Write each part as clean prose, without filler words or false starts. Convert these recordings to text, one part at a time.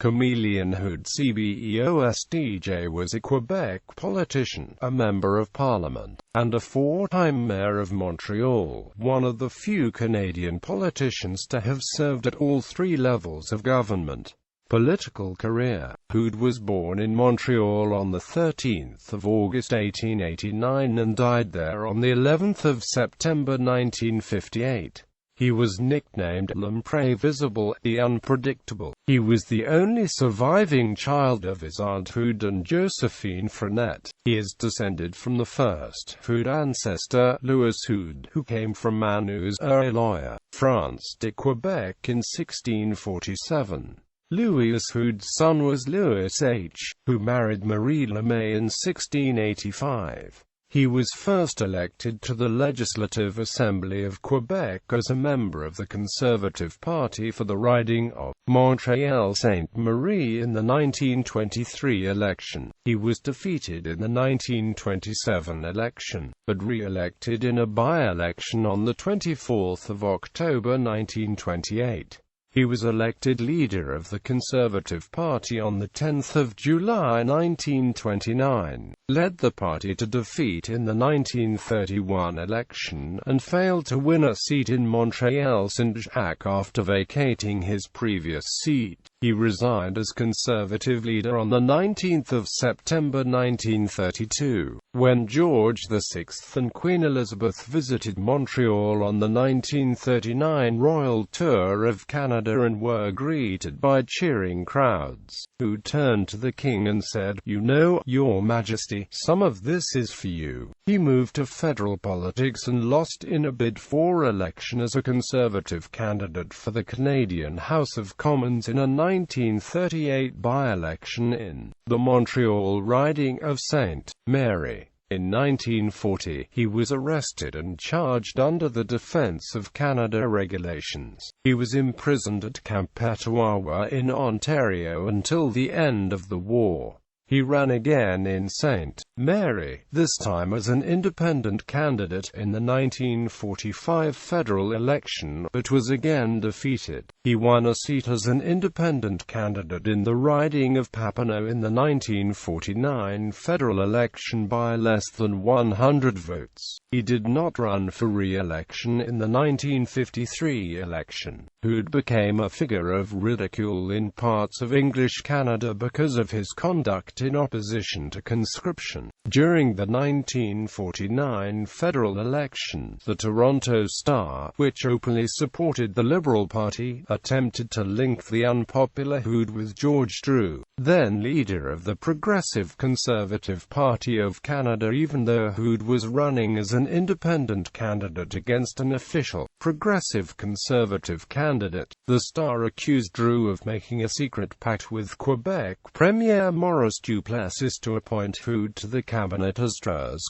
Camillien Houde CBE OStJ was a Quebec politician, a member of Parliament, and a four-time mayor of Montreal, one of the few Canadian politicians to have served at all three levels of government. Political career. Houde was born in Montreal on 13 August 1889 and died there on the 11th of September 1958. He was nicknamed L'Imprévisible, the Unpredictable. He was the only surviving child of his Aunt Houde and Josephine Frenette. He is descended from the first Houde ancestor, Louis Houde, who came from Manus, a lawyer, France to Quebec in 1647. Louis Houde's son was Louis H., who married Marie Lemay in 1685. He was first elected to the Legislative Assembly of Quebec as a member of the Conservative Party for the riding of Montreal-Sainte-Marie in the 1923 election. He was defeated in the 1927 election, but re-elected in a by-election on 24 October 1928. He was elected leader of the Conservative Party on 10 July 1929, led the party to defeat in the 1931 election, and failed to win a seat in Montreal-Saint-Jacques after vacating his previous seat. He resigned as Conservative leader on 19 September 1932, when George VI and Queen Elizabeth visited Montreal on the 1939 Royal Tour of Canada and were greeted by cheering crowds, who turned to the King and said, "You know, Your Majesty, some of this is for you." He moved to federal politics and lost in a bid for election as a Conservative candidate for the Canadian House of Commons in a 1938 by-election in the Montreal riding of Sainte Mary. In 1940, he was arrested and charged under the Defence of Canada regulations. He was imprisoned at Camp Petawawa in Ontario until the end of the war. He ran again in Sainte Mary, this time as an independent candidate, in the 1945 federal election, but was again defeated. He won a seat as an independent candidate in the riding of Papineau in the 1949 federal election by less than 100 votes. He did not run for re-election in the 1953 election. Houde became a figure of ridicule in parts of English Canada because of his conduct in opposition to conscription. During the 1949 federal election, the Toronto Star, which openly supported the Liberal Party, attempted to link the unpopular Houde with George Drew, then leader of the Progressive Conservative Party of Canada, even though Houde was running as an independent candidate against an official Progressive Conservative candidate. The Star accused Drew of making a secret pact with Quebec Premier Maurice Duplessis to appoint Houde to the cabinet as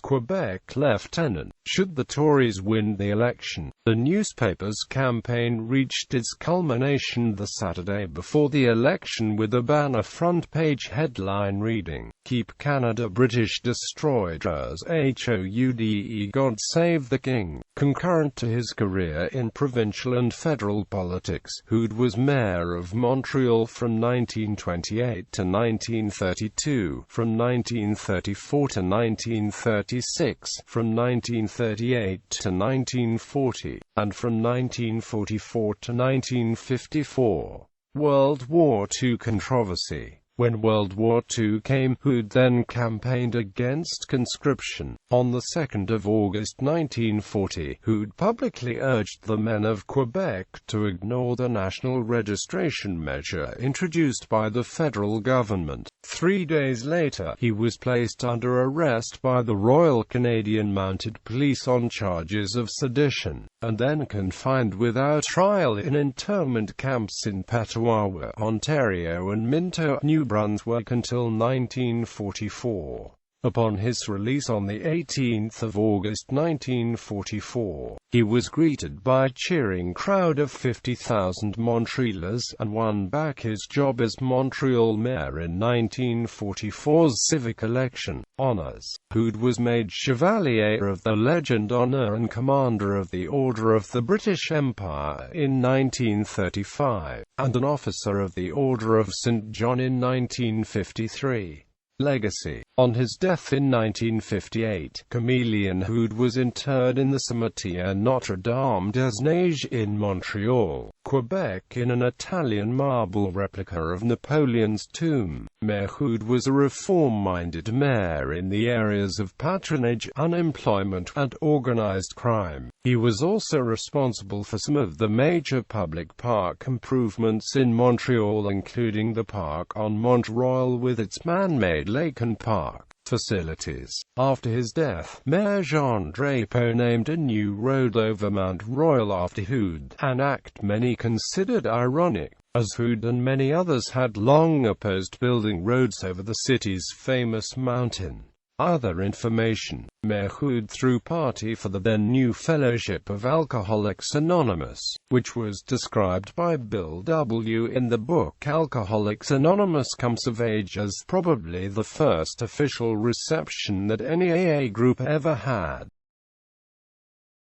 Quebec lieutenant, should the Tories win the election. The newspaper's campaign reached its culmination the Saturday before the election with a banner front-page headline reading, "Keep Canada British, Destroy Houde, God Save the King." Concurrent to his career in provincial and federal politics, Houde was mayor of Montreal from 1928 to 1932, from 1934 to 1936, from 1938 to 1940, and from 1944 to 1954. World War II controversy. When World War II came, Houde then campaigned against conscription. On the 2nd of August 1940, Houde publicly urged the men of Quebec to ignore the national registration measure introduced by the federal government. 3 days later, he was placed under arrest by the Royal Canadian Mounted Police on charges of sedition, and then confined without trial in internment camps in Petawawa, Ontario and Minto, New Brunswick until 1944. Upon his release on 18 August 1944, he was greeted by a cheering crowd of 50,000 Montrealers, and won back his job as Montreal mayor in 1944's civic election. Honours. Houde was made Chevalier of the Légion d'Honneur and Commander of the Order of the British Empire in 1935, and an Officer of the Order of St. John in 1953. Legacy. On his death in 1958, Camillien Houde was interred in the Cimetière Notre-Dame des Neiges in Montreal, Quebec, in an Italian marble replica of Napoleon's tomb. Mayor Houde was a reform-minded mayor in the areas of patronage, unemployment, and organized crime. He was also responsible for some of the major public park improvements in Montreal, including the park on Montreal with its man-made lake and park facilities. After his death, Mayor Jean Drapeau named a new road over Mount Royal after Houde, an act many considered ironic, as Houde and many others had long opposed building roads over the city's famous mountain. Other information. Mayor Houde threw party for the then-new Fellowship of Alcoholics Anonymous, which was described by Bill W. in the book Alcoholics Anonymous Comes of Age as probably the first official reception that any AA group ever had.